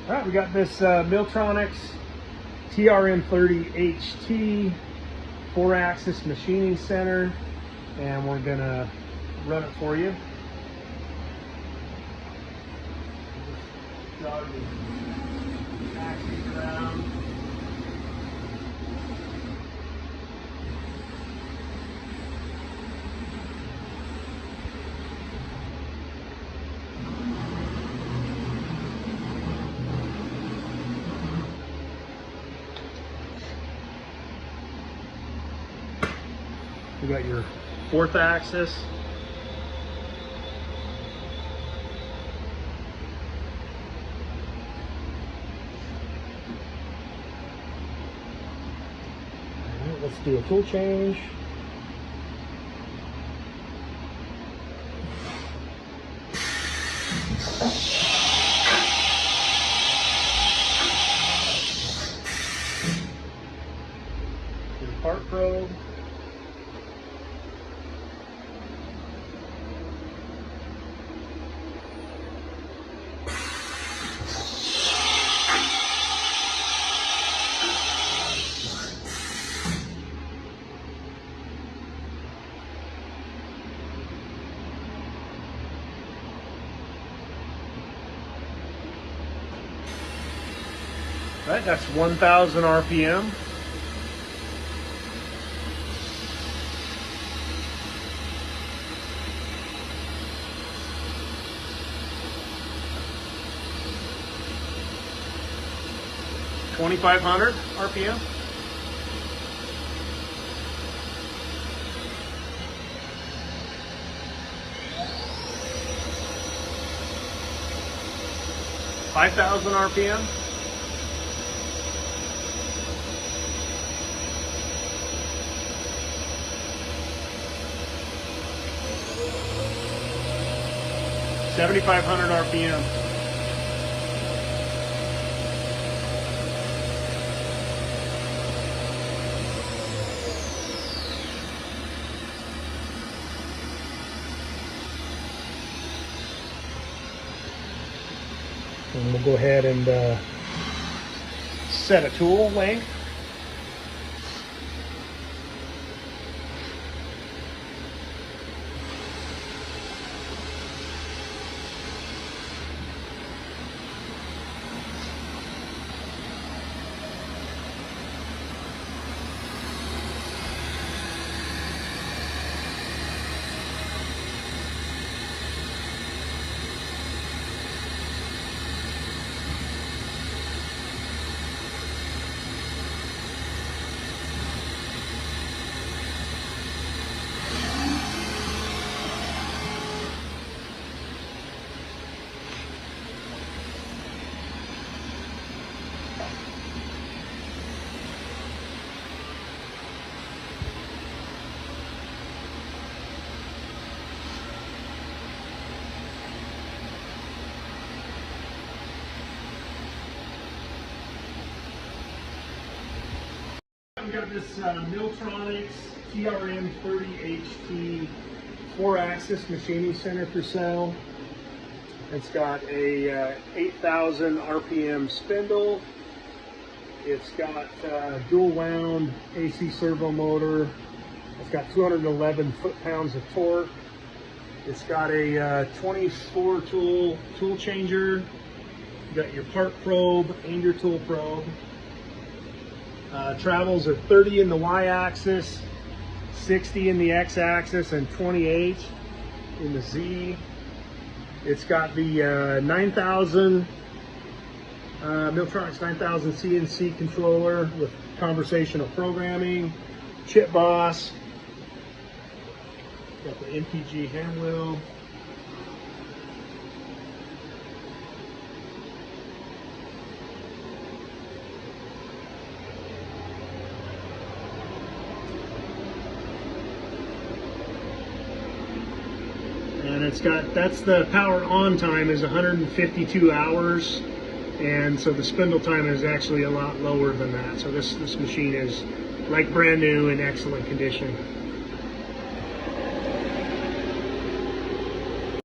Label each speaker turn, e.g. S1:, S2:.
S1: All right, we got this Milltronics TRM30HT 4-axis machining center, and we're gonna run it for you. Just jog the axis around. You got your 4th axis. All right, let's do a tool change. Your part probe. Right, that's 1,000 RPM. $2,500 RPM. $5,000 RPM. $7,500 RPM. And we'll go ahead and set a tool length. We got this Milltronics TRM30HT 4-axis machining center for sale. It's got a 8,000 RPM spindle. It's got dual wound AC servo motor. It's got 211 foot-pounds of torque. It's got a 24 tool changer. You got your part probe and your tool probe. Travels are 30 in the y-axis, 60 in the x-axis, and 28 in the z. It's got the 9000 Milltronics 9000 CNC controller with conversational programming, chip boss. Got the MPG hand wheel. And it's got, that's the power on time is 152 hours. And so the spindle time is actually a lot lower than that. So this machine is like brand new in excellent condition.